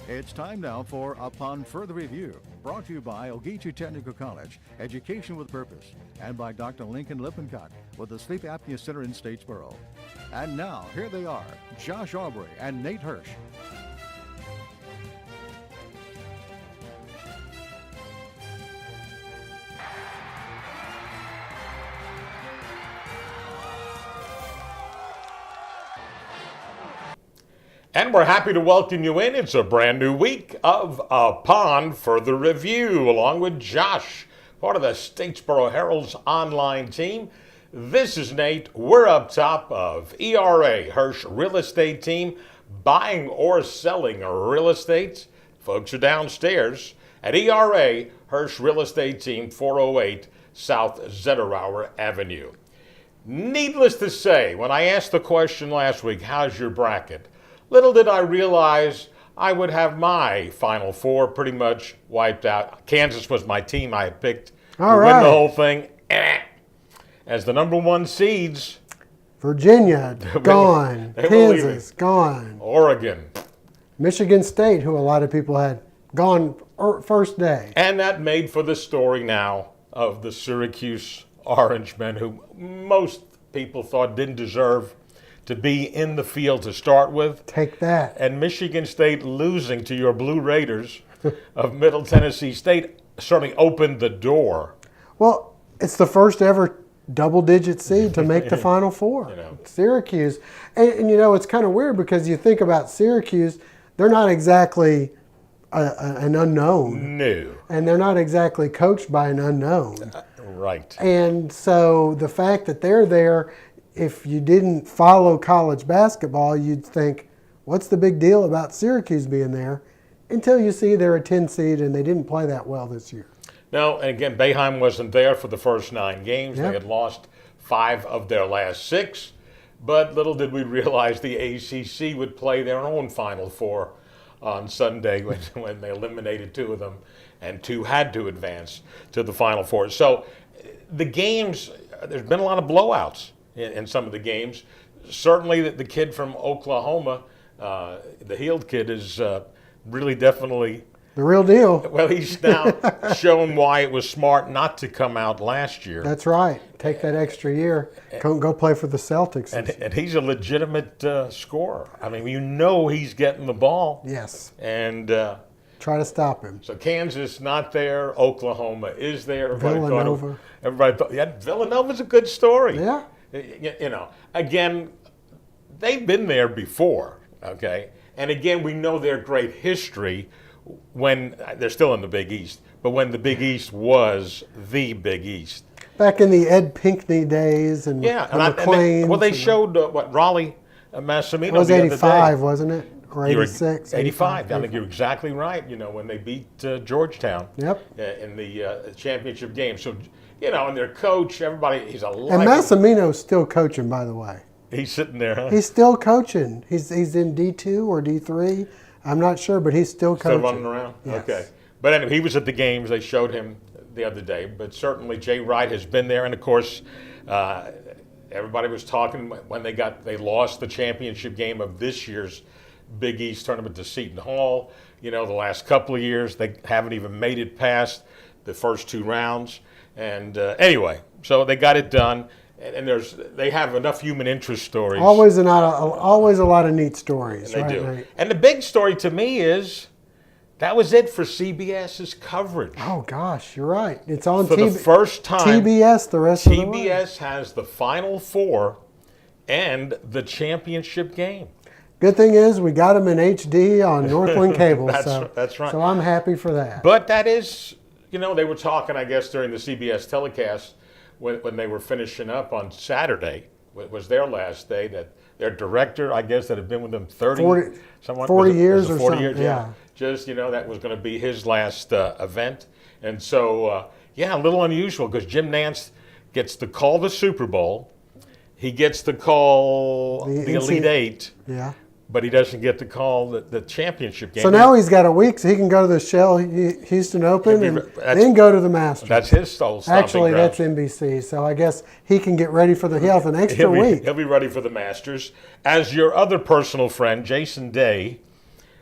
It's time now for Upon Further Review, brought to you by Ogeechee Technical College, Education with Purpose, and by Dr. Lincoln Lippincott with the Sleep Apnea Center in Statesboro. And now, here they are, Josh Aubrey and Nate Hirsch. And we're happy to welcome you in. It's a brand new week of Upon Further Review, along with Josh, part of the Statesboro Herald's online team. This is Nate. We're up top of ERA, Hirsch Real Estate Team, buying or selling real estate. Folks are downstairs at ERA, Hirsch Real Estate Team, 408 South Zetterauer Avenue. Needless to say, when I asked the question last week, how's your bracket? Little did I realize I would have my Final Four pretty much wiped out. Kansas was my team I had picked to win the whole thing. As the number one seeds. Virginia, gone. Kansas, gone. Oregon. Michigan State, who a lot of people had gone first day. And that made for the story now of the Syracuse Orangemen, who most people thought didn't deserve to be in the field to start with. Take that. And Michigan State losing to your Blue Raiders of Middle Tennessee State certainly opened the door. Well, it's the first ever double-digit seed to make the Final Four. Syracuse. And you know, it's kind of weird because you think about Syracuse, they're not exactly an unknown. No. And they're not exactly coached by an unknown. Right. And so the fact that they're there, if you didn't follow college basketball, you'd think, what's the big deal about Syracuse being there? Until you see they're a 10 seed and they didn't play that well this year. No, and again, Boeheim wasn't there for the first 9 games. Yep. They had lost 5 of their last 6. But little did we realize the ACC would play their own Final Four on Sunday when they eliminated 2 of them, and 2 had to advance to the Final Four. So the games, there's been a lot of blowouts in some of the games. Certainly the kid from Oklahoma, the healed kid, is really definitely the real deal. Well, he's now shown why it was smart not to come out last year. That's right. Take that extra year. Go play for the Celtics. And he's a legitimate scorer. I mean, you know he's getting the ball. Yes. And try to stop him. So Kansas not there. Oklahoma is there. Villanova. Everybody thought, yeah, Villanova's a good story. Yeah. You know, again, they've been there before, okay? And again, we know their great history when they're still in the Big East, but when the Big East was the Big East. Back in the Ed Pinckney days and McLean. They showed Raleigh Massimino. It was 85, wasn't it? Or 86? 85. I think you're exactly right, you know, when they beat Georgetown. Yep. In the championship game. So, you know, and their coach, everybody, he's a And Massimino's still coaching, by the way. He's sitting there, huh? He's still coaching. He's in D2 or D3. I'm not sure, but he's still coaching. Still running around? Yes. Okay. But anyway, he was at the games. They showed him the other day. But certainly Jay Wright has been there. And, of course, everybody was talking when they lost the championship game of this year's Big East tournament to Seton Hall. You know, the last couple of years, they haven't even made it past the first 2 rounds. And anyway, so they got it done. And they have enough human interest stories. Always a lot of neat stories. And they right, do. Right. And the big story to me is that was it for CBS's coverage. Oh gosh, you're right. It's on for the first time. TBS the rest of the way. TBS has the Final Four and the championship game. Good thing is we got them in HD on Northland Cable. That's right. So I'm happy for that. But that is, you know, they were talking, I guess, during the CBS telecast when they were finishing up on Saturday, was their last day, that their director, I guess, that had been with them 40 years or 40 something. Years, yeah. Just, you know, that was going to be his last event. And so, a little unusual because Jim Nantz gets to call the Super Bowl. He gets to call the Elite Eight. Yeah. but he doesn't get to call the championship game. So now he's got a week, so he can go to the Shell Houston Open and then go to the Masters. That's his stomping Actually, grounds. that's NBC, so I guess he can get ready for he'll have an extra week. He'll be ready for the Masters. As your other personal friend, Jason Day,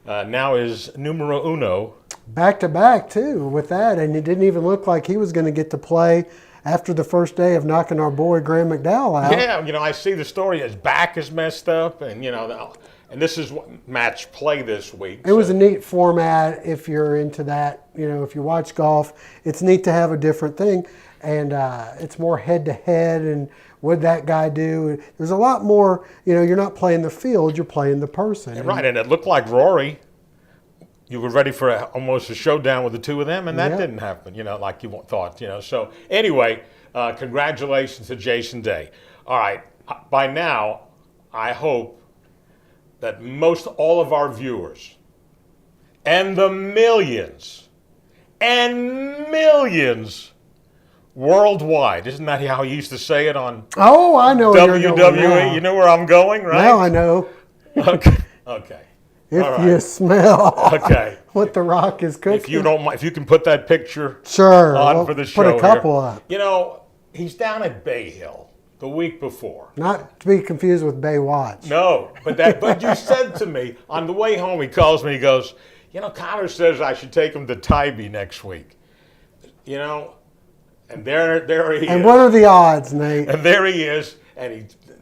now is numero uno. Back-to-back, too, with that, and it didn't even look like he was going to get to play after the first day of knocking our boy Graham McDowell out. Yeah, I see the story. His back is messed up, and, and this is match play this week. It was a neat format if you're into that. If you watch golf, it's neat to have a different thing, and it's more head-to-head, and what'd that guy do? There's a lot more, you're not playing the field, you're playing the person. Right, and it looked like Rory, you were ready for almost a showdown with the two of them, and that didn't happen, like you thought, So anyway, congratulations to Jason Day. All right, by now, I hope that most all of our viewers and the millions and millions worldwide, isn't that how he used to say it on I know WWE? You know where I'm going, right? Now I know. Okay. If you smell what The Rock is cooking. If you don't mind, if you can put that picture on for the show. Put a couple up. He's down at Bay Hill the week before. Not to be confused with Baywatch. No, but you said to me on the way home, he calls me, he goes, Connor says I should take him to Tybee next week. And there he is. And what are the odds, Nate? And there he is,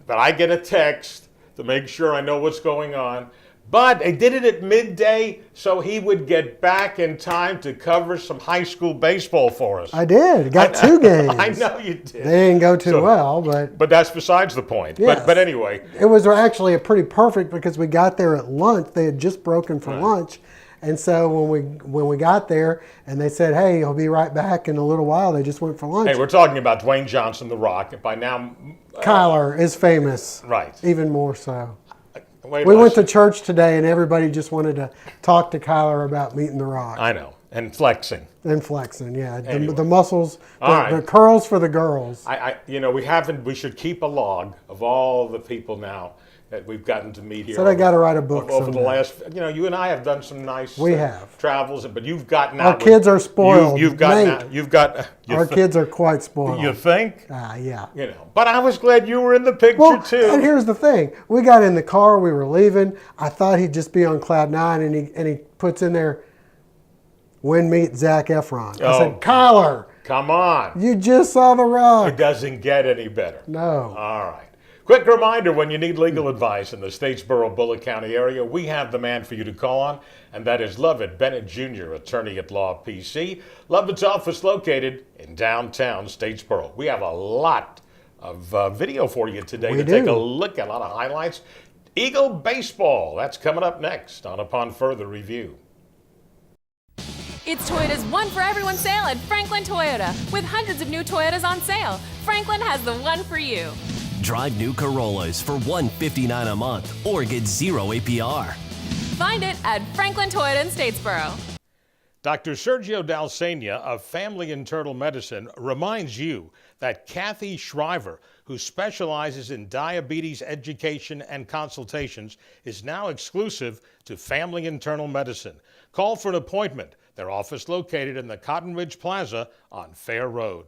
but I get a text to make sure I know what's going on. But they did it at midday so he would get back in time to cover some high school baseball for us. I did. Got 2 games. I know you did. They didn't go too well, but... But that's besides the point. Yes. But anyway. It was actually a pretty perfect because we got there at lunch. They had just broken for lunch. And so when we got there and they said, hey, he'll be right back in a little while, they just went for lunch. Hey, we're talking about Dwayne Johnson, The Rock. By now... Kyler is famous. Right. Even more so. We went to church today, and everybody just wanted to talk to Kyler about meeting The Rock. I know, and flexing. Yeah. Anyway. The muscles, the curls for the girls. We should keep a log of all the people now that we've gotten to meet here. So I got to write a book over the last. You and I have done some nice. We have travels, but you've gotten our kids are spoiled. You've got. Our kids are quite spoiled. You think? Yeah. But I was glad you were in the picture too. And here's the thing: we got in the car, we were leaving. I thought he'd just be on cloud 9, and he puts in there, "When meet Zac Efron." I said, Kyler, come on! You just saw The Rock. It doesn't get any better. No. All right. Quick reminder, when you need legal advice in the Statesboro, Bulloch County area, we have the man for you to call on, and that is Lovett Bennett Jr., attorney at law PC. Lovett's office located in downtown Statesboro. We have a lot of video for you today to take a look at, a lot of highlights. Eagle Baseball, that's coming up next on Upon Further Review. It's Toyota's One for Everyone sale at Franklin Toyota. With hundreds of new Toyotas on sale, Franklin has the one for you. Drive new Corollas for $159 a month or get 0 APR. Find it at Franklin Toyota in Statesboro. Dr. Sergio Dalsenia of Family Internal Medicine reminds you that Kathy Shriver, who specializes in diabetes education and consultations, is now exclusive to Family Internal Medicine. Call for an appointment. Their office located in the Cotton Ridge Plaza on Fair Road.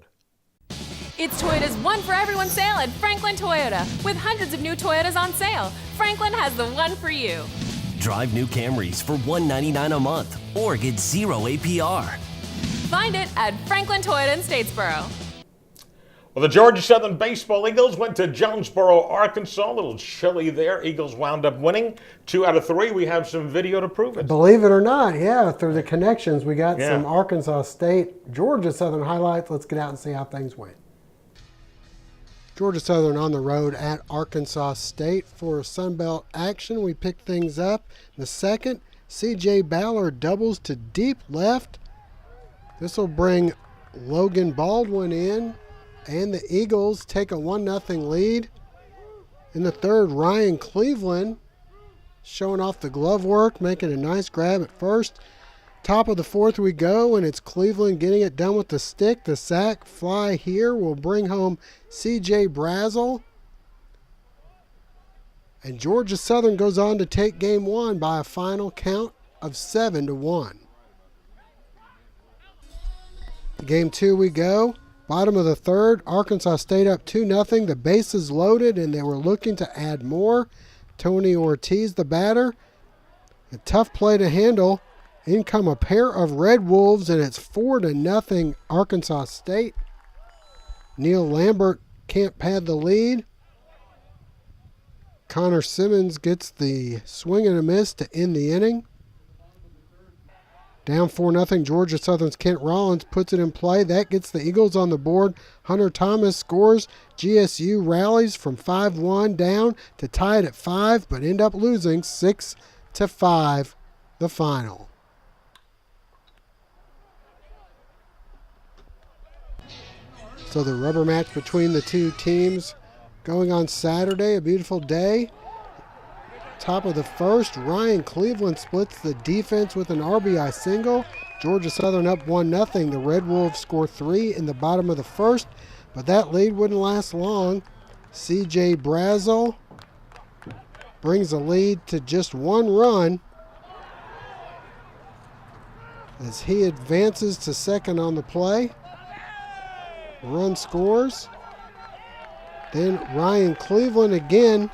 It's Toyota's One for Everyone sale at Franklin Toyota. With hundreds of new Toyotas on sale, Franklin has the one for you. Drive new Camrys for $199 a month or get 0 APR. Find it at Franklin Toyota in Statesboro. Well, the Georgia Southern Baseball Eagles went to Jonesboro, Arkansas. A little chilly there. Eagles wound up winning 2 out of 3. We have some video to prove it. Believe it or not, through the connections, we got some Arkansas State, Georgia Southern highlights. Let's get out and see how things went. Georgia Southern on the road at Arkansas State for Sunbelt action. We picked things up. In the second, C.J. Ballard doubles to deep left. This will bring Logan Baldwin in, and the Eagles take a 1-0 lead. In the third, Ryan Cleveland showing off the glove work, making a nice grab at first. Top of the fourth we go, and it's Cleveland getting it done with the stick. The sac fly here will bring home C.J. Brazel. And Georgia Southern goes on to take game one by a final count of 7-1. Game two we go. Bottom of the third, Arkansas State up 2-0. The bases loaded, and they were looking to add more. Tony Ortiz, the batter. A tough play to handle. In come a pair of Red Wolves, and it's 4-0 Arkansas State. Neil Lambert can't pad the lead. Connor Simmons gets the swing and a miss to end the inning. Down 4-0, Georgia Southern's Kent Rollins puts it in play. That gets the Eagles on the board. Hunter Thomas scores. GSU rallies from 5-1 down to tie it at 5, but end up losing 6-5 the final. So the rubber match between the two teams going on Saturday, a beautiful day. Top of the first, Ryan Cleveland splits the defense with an RBI single. Georgia Southern up 1-0. The Red Wolves score 3 in the bottom of the first, but that lead wouldn't last long. CJ Brazel brings the lead to just 1 run as he advances to second on the play. Run scores. Then Ryan Cleveland again.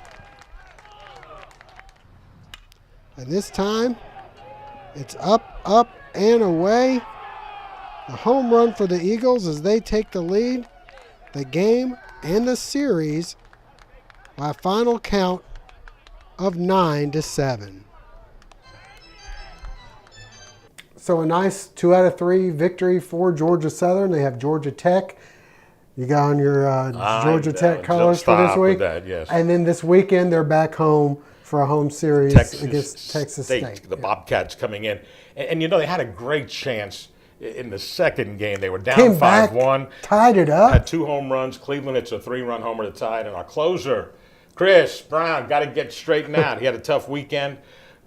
And this time, it's up, up, and away. A home run for the Eagles as they take the lead, the game, and the series by a final count of 9-7. So a nice 2 out of 3 victory for Georgia Southern. They have Georgia Tech. You got on your Georgia Tech colors for this week. That, yes. And then this weekend, they're back home for a home series against Texas State. The Bobcats coming in. And, you know, they had a great chance in the second game. They were down 5-1. Tied it up. Had 2 home runs. Cleveland, it's a 3-run homer to tie it. And our closer, Chris Brown, got to get straightened out. He had a tough weekend,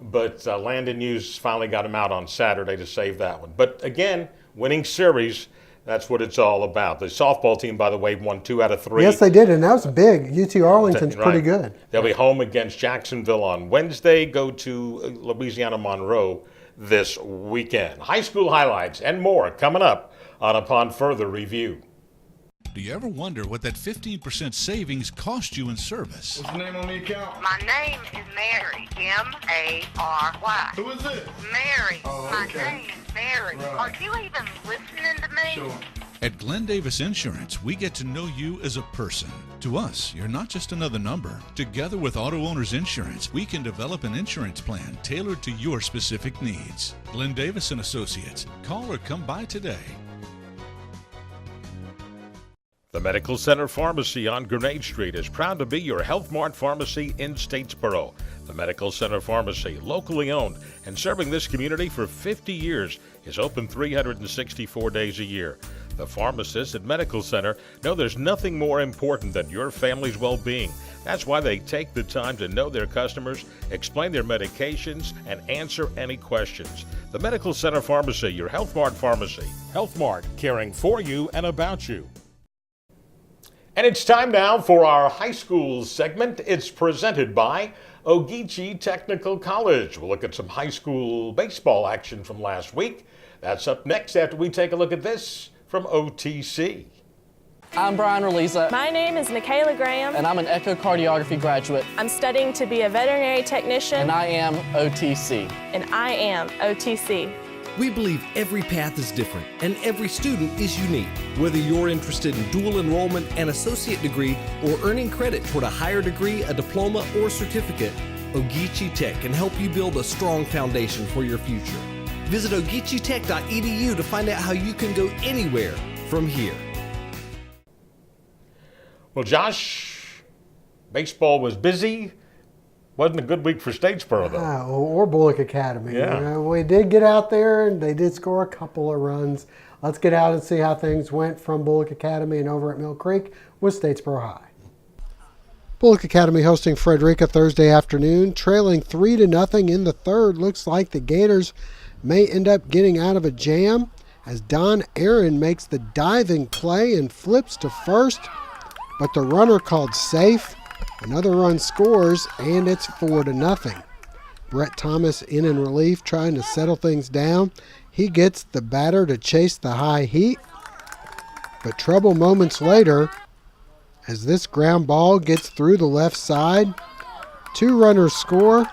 but Landon Hughes finally got him out on Saturday to save that one. But, again, winning series, that's what it's all about. The softball team, by the way, won 2 out of 3. Yes, they did, and that was big. UT Arlington's pretty good. They'll be home against Jacksonville on Wednesday. Go to Louisiana Monroe this weekend. High school highlights and more coming up on Upon Further Review. Do you ever wonder what that 15% savings cost you in service? What's the name on the account? My name is Mary. M-A-R-Y. Who is it? Mary. Oh, My okay. name is Mary. Right. Are you even listening to me? Sure. At Glenn Davis Insurance, we get to know you as a person. To us, you're not just another number. Together with Auto Owners Insurance, we can develop an insurance plan tailored to your specific needs. Glenn Davis and Associates. Call or come by today. The Medical Center Pharmacy on Grenade Street is proud to be your Health Mart pharmacy in Statesboro. The Medical Center Pharmacy, locally owned and serving this community for 50 years, is open 364 days a year. The pharmacists at Medical Center know there's nothing more important than your family's well-being. That's why they take the time to know their customers, explain their medications, and answer any questions. The Medical Center Pharmacy, your Health Mart pharmacy. Health Mart, caring for you and about you. And it's time now for our high school segment. It's presented by Ogeechee Technical College. We'll look at some high school baseball action from last week. That's up next after we take a look at this from OTC. I'm Brian Relisa. My name is Michaela Graham. And I'm an echocardiography graduate. I'm studying to be a veterinary technician. And I am OTC. And I am OTC. We believe every path is different and every student is unique. Whether you're interested in dual enrollment, an associate degree, or earning credit toward a higher degree, a diploma, or certificate, Ogeechee Tech can help you build a strong foundation for your future. Visit ogeecheetech.edu to find out how you can go anywhere from here. Well, Josh, baseball was busy. Wasn't a good week for Statesboro, though. Or Bulloch Academy. Yeah. You know, we did get out there, and they did score a couple of runs. Let's get out and see how things went from Bulloch Academy and over at Mill Creek with Statesboro High. Bulloch Academy hosting Frederica Thursday afternoon, trailing 3-0 in the third. Looks like the Gators may end up getting out of a jam as Don Aaron makes the diving play and flips to first, but the runner called safe Another run scores, and it's 4-0. Brett Thomas in relief, trying to settle things down. He gets the batter to chase the high heat, but trouble moments later as this ground ball gets through the left side. 2 runners score.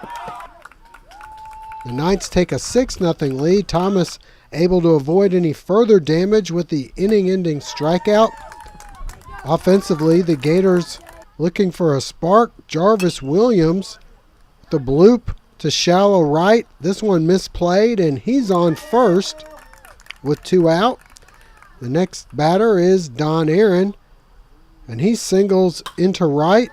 The Knights take a 6-0 lead. Thomas able to avoid any further damage with the inning-ending strikeout. Offensively, the Gators looking for a spark. Jarvis Williams, the bloop to shallow right. This one misplayed, and he's on first with 2 out. The next batter is Don Aaron, and he singles into right.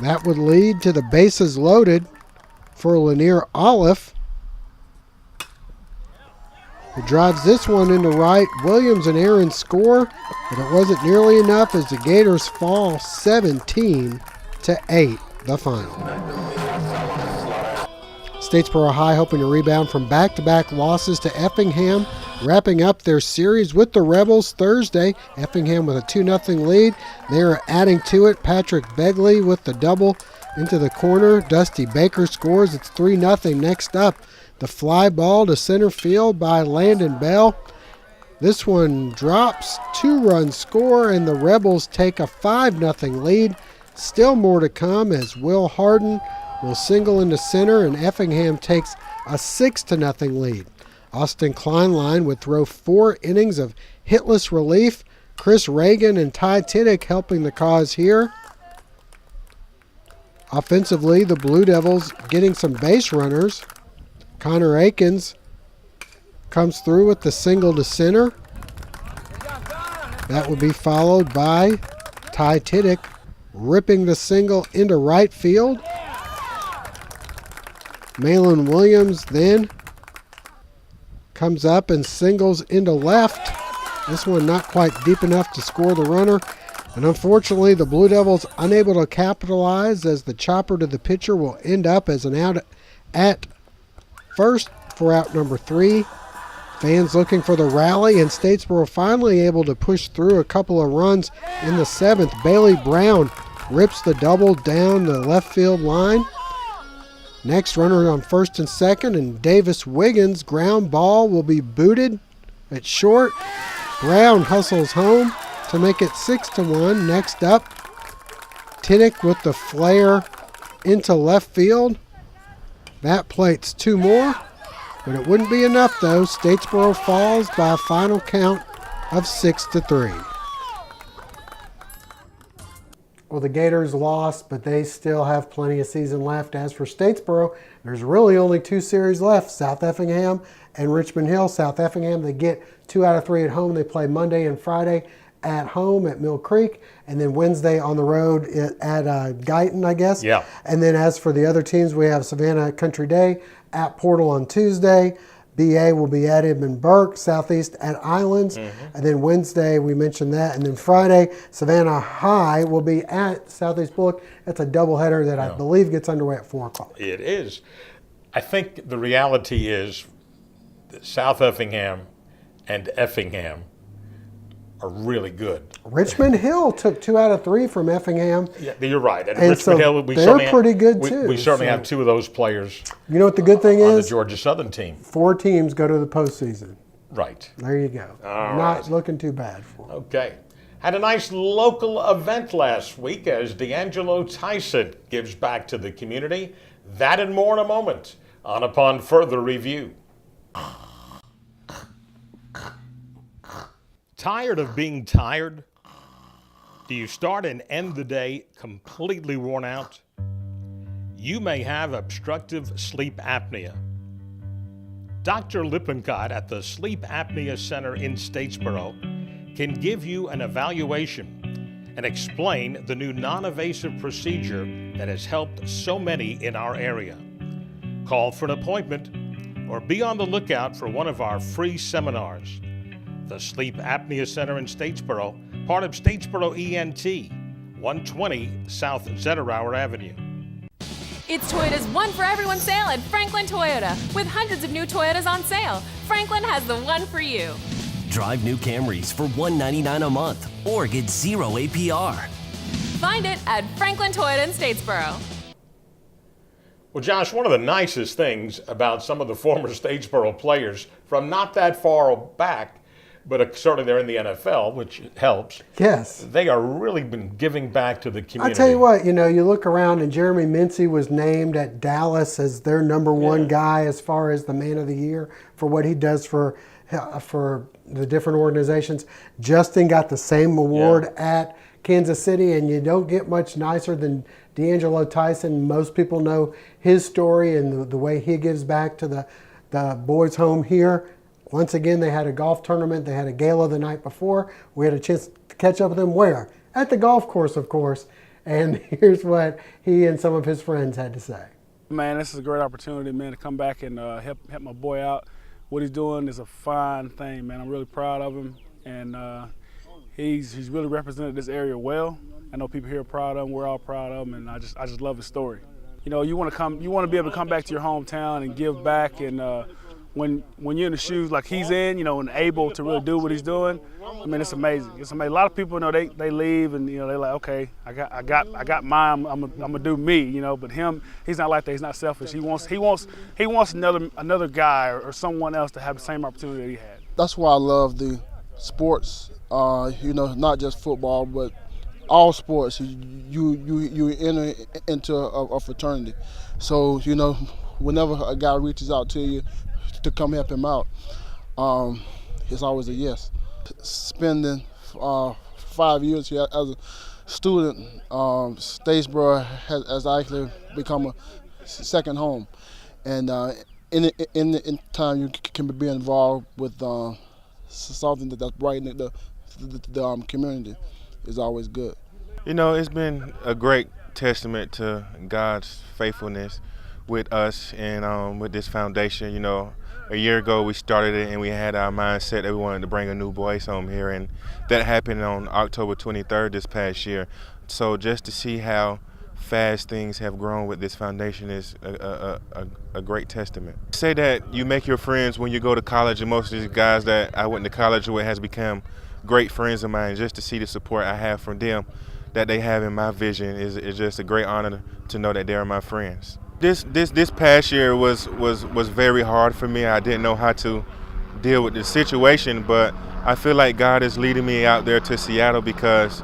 That would lead to the bases loaded for Lanier Olive, who drives this one into right. Williams and Aaron score, but it wasn't nearly enough as the Gators fall 17-8, the final. Statesboro High hoping to rebound from back-to-back losses to Effingham, wrapping up their series with the Rebels Thursday. Effingham with a 2-0 lead. They're adding to it. Patrick Begley with the double into the corner. Dusty Baker scores. It's 3-0. Next up, the fly ball to center field by Landon Bell. This one drops. 2-run score, and the Rebels take a 5-0 lead. Still more to come as Will Harden will single into center, and Effingham takes a 6-0 lead. Austin Kleinlein would throw 4 innings of hitless relief. Chris Reagan and Ty Tiddick helping the cause here. Offensively, the Blue Devils getting some base runners. Connor Akins comes through with the single to center. That would be followed by Ty Tiddick ripping the single into right field. Malin Williams then comes up and singles into left. This one not quite deep enough to score the runner. And unfortunately, the Blue Devils unable to capitalize as the chopper to the pitcher will end up as an out at first for out number 3. Fans looking for the rally, and Statesboro finally able to push through a couple of runs in the 7th. Bailey Brown rips the double down the left field line. Next, runner on first and second, and Davis Wiggins' ground ball will be booted at short. Brown hustles home to make it 6-1. Next up, Tiddick with the flare into left field. That plates 2 more, but it wouldn't be enough though. Statesboro falls by a final count of 6-3. Well, the Gators lost, but they still have plenty of season left. As for Statesboro, there's really only 2 series left, South Effingham and Richmond Hill. South Effingham, they get 2 out of 3 at home. They play Monday and Friday at home at Mill Creek, and then Wednesday on the road at Guyton, I guess. Yeah. And then as for the other teams, we have Savannah Country Day at Portal on Tuesday. BA will be at Edmund Burke, Southeast at Islands. And then Wednesday, we mentioned that. And then Friday, Savannah High will be at Southeast Bulloch. That's a doubleheader that I believe gets underway at 4 o'clock. It is. I think the reality is that South Effingham and Effingham are really good. Richmond Hill took 2 out of 3 from Effingham. Yeah, you're right. And And Richmond so Hill, they're pretty good too. We certainly So- have 2 of those players You know what the good thing on the is? Georgia Southern team. 4 teams go to the postseason. Right. There you go. All Not right. looking too bad for them. Okay. Had a nice local event last week as DeAngelo Tyson gives back to the community. That and more in a moment on Upon Further Review. Tired of being tired? Do you start and end the day completely worn out? You may have obstructive sleep apnea. Dr. Lippincott at the Sleep Apnea Center in Statesboro can give you an evaluation and explain the new non-invasive procedure that has helped so many in our area. Call for an appointment or be on the lookout for one of our free seminars. The Sleep Apnea Center in Statesboro, part of Statesboro ENT, 120 South Zetterauer Avenue. It's Toyota's One for Everyone sale at Franklin Toyota. With hundreds of new Toyotas on sale, Franklin has the one for you. Drive new Camrys for $199 a month or get 0 APR. Find it at Franklin Toyota in Statesboro. Well, Josh, one of the nicest things about some of the former Statesboro players from not that far back, but certainly they're in the NFL, which helps. Yes. They are really been giving back to the community. I tell you what, you look around and Jeremy Mincy was named at Dallas as their number one guy as far as the man of the year for what he does for the different organizations. Justin got the same award at Kansas City, and you don't get much nicer than DeAngelo Tyson. Most people know his story and the way he gives back to the boys' home here. Once again, they had a golf tournament. They had a gala the night before. We had a chance to catch up with them where? At the golf course, of course. And here's what he and some of his friends had to say. Man, this is a great opportunity, man, to come back and help my boy out. What he's doing is a fine thing, man. I'm really proud of him, and he's really represented this area well. I know people here are proud of him. We're all proud of him, and I just love his story. You want to be able to come back to your hometown and give back, and when you're in the shoes like he's in, and able to really do what he's doing, I mean, it's amazing. It's amazing. A lot of people, they leave and they're like, okay, I got mine. I'm gonna do me, But him, he's not like that. He's not selfish. He wants another guy or someone else to have the same opportunity that he had. That's why I love the sports. Not just football, but all sports. You enter into a fraternity. So whenever a guy reaches out to you to come help him out, it's always a yes. Spending 5 years here as a student, Statesboro has actually become a second home, and in time you can be involved with something that's brightening the community is always good. It's been a great testament to God's faithfulness with us and with this foundation. A year ago we started it and we had our mindset that we wanted to bring a new voice home here, and that happened on October 23rd this past year. So just to see how fast things have grown with this foundation is a great testament. Say that you make your friends when you go to college, and most of these guys that I went to college with has become great friends of mine. Just to see the support I have from them that they have in my vision is just a great honor to know that they're my friends. This past year was very hard for me. I didn't know how to deal with the situation, but I feel like God is leading me out there to Seattle because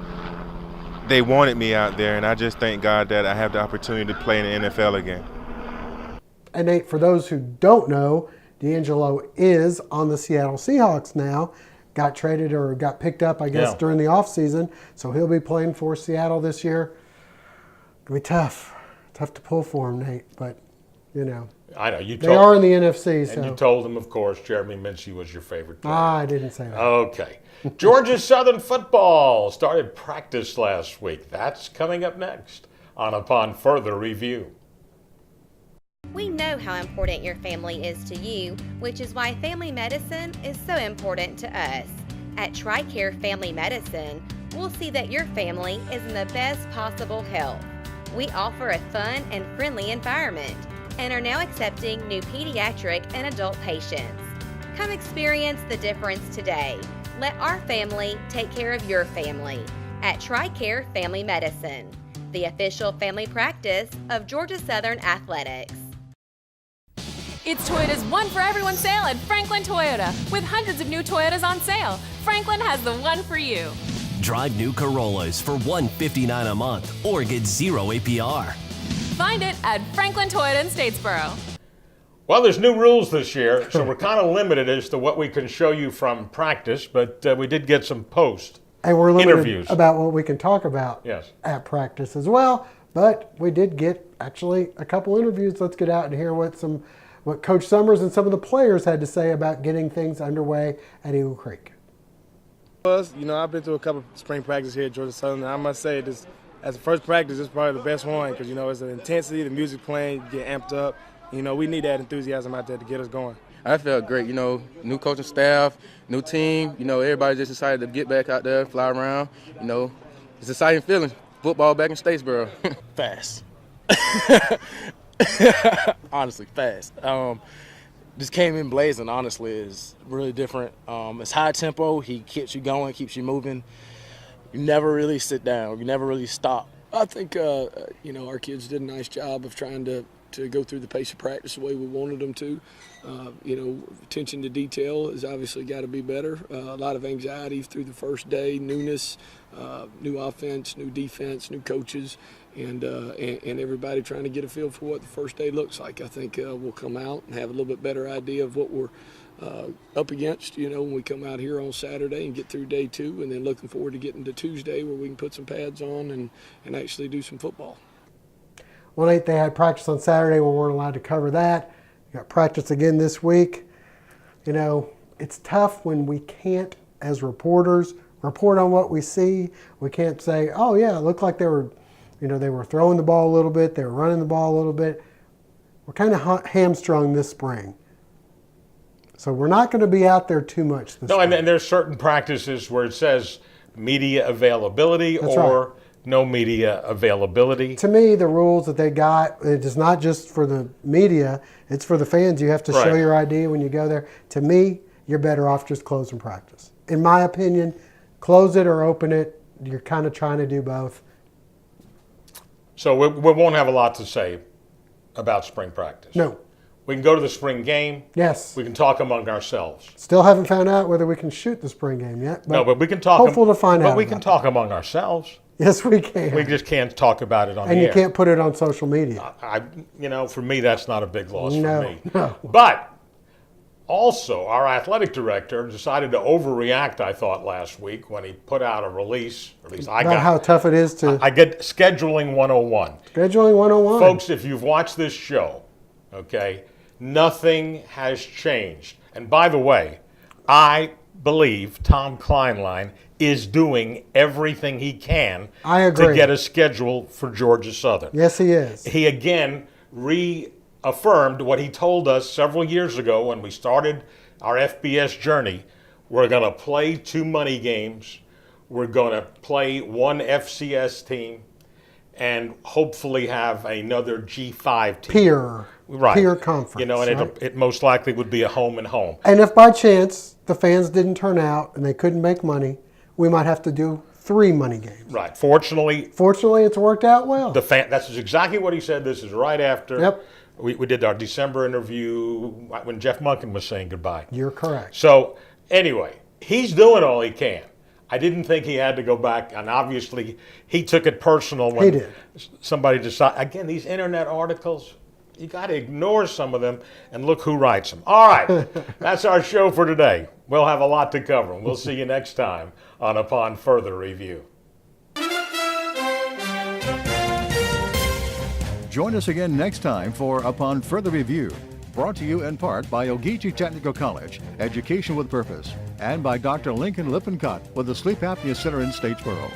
they wanted me out there, and I just thank God that I have the opportunity to play in the NFL again. And Nate, for those who don't know, DeAngelo is on the Seattle Seahawks now. Got traded or got picked up, I guess, during the offseason. So he'll be playing for Seattle this year. It'll be tough. Tough to pull for him, Nate, but, I know. They are in the NFC. And you told him, of course, Jeremy Mincy was your favorite player. I didn't say that. Okay. Georgia Southern football started practice last week. That's coming up next on Upon Further Review. We know how important your family is to you, which is why family medicine is so important to us. At TRICARE Family Medicine, we'll see that your family is in the best possible health. We offer a fun and friendly environment and are now accepting new pediatric and adult patients. Come experience the difference today. Let our family take care of your family at TRICARE Family Medicine, the official family practice of Georgia Southern Athletics. It's Toyota's One for Everyone sale at Franklin Toyota. With hundreds of new Toyotas on sale, Franklin has the one for you. Drive new Corollas for $159 a month or get 0 APR. Find it at Franklin Toyota in Statesboro. Well, there's new rules this year, so we're kind of limited as to what we can show you from practice, but we did get some and we're limited interviews about what we can talk about at practice as well, but we did get actually a couple interviews. Let's get out and hear what Coach Summers and some of the players had to say about getting things underway at Eagle Creek. I've been to a couple spring practices here at Georgia Southern, and I must say this, as the first practice, it's probably the best one because, it's the intensity, the music playing, you get amped up. We need that enthusiasm out there to get us going. I felt great, new coaching staff, new team, everybody just decided to get back out there, fly around, it's an exciting feeling. Football back in Statesboro. Fast. Honestly, fast. Just came in blazing, honestly, is really different. It's high tempo. He keeps you going, keeps you moving. never really sit down. You never really stop. I think, our kids did a nice job of trying to go through the pace of practice the way we wanted them to. Attention to detail has obviously got to be better. A lot of anxiety through the first day, newness, new offense, new defense, new coaches, and everybody trying to get a feel for what the first day looks like. I think we'll come out and have a little bit better idea of what we're up against, when we come out here on Saturday and get through day 2, and then looking forward to getting to Tuesday where we can put some pads on and actually do some football. Well, Nate, they had practice on Saturday. We weren't allowed to cover that. We got practice again this week. It's tough when we can't, as reporters, report on what we see. We can't say, oh yeah, it looked like they were throwing the ball a little bit, they were running the ball a little bit. We're kind of hamstrung this spring. So we're not going to be out there too much this spring. And there's certain practices where it says media availability. That's or right. No media availability. To me, the rules that they got, it is not just for the media, it's for the fans. You have to show your ID when you go there. To me, you're better off just closing practice. In my opinion, close it or open it. You're kind of trying to do both. So we won't have a lot to say about spring practice. No. We can go to the spring game. Yes. We can talk among ourselves. Still haven't found out whether we can shoot the spring game yet. But we can talk. Hopeful to find out. But we can talk among ourselves. Yes, we can. We just can't talk about it on the air. And you can't put it on social media. For me, that's not a big loss for me. No. But also, our athletic director decided to overreact, I thought, last week when he put out a release. At least I got how tough it is to. I get Scheduling 101. Scheduling 101. Folks, if you've watched this show, okay, nothing has changed. And by the way, I believe Tom Kleinlein is doing everything he can to get a schedule for Georgia Southern. Yes, he is. He again reaffirmed what he told us several years ago when we started our FBS journey. We're going to play 2 money games. We're going to play 1 FCS team and hopefully have another G5 team. Peer conference. And it most likely would be a home and home. And if by chance the fans didn't turn out and they couldn't make money, we might have to do 3 money games. Right. Fortunately, it's worked out well. That's exactly what he said. This is right after we did our December interview when Jeff Munkin was saying goodbye. You're correct. So anyway, he's doing all he can. I didn't think he had to go back, and obviously he took it personal when somebody decided. Again, these internet articles, you got to ignore some of them and look who writes them. All right, that's our show for today. We'll have a lot to cover. We'll see you next time on Upon Further Review. Join us again next time for Upon Further Review, brought to you in part by Ogeechee Technical College, Education with Purpose, and by Dr. Lincoln Lippincott with the Sleep Apnea Center in Statesboro.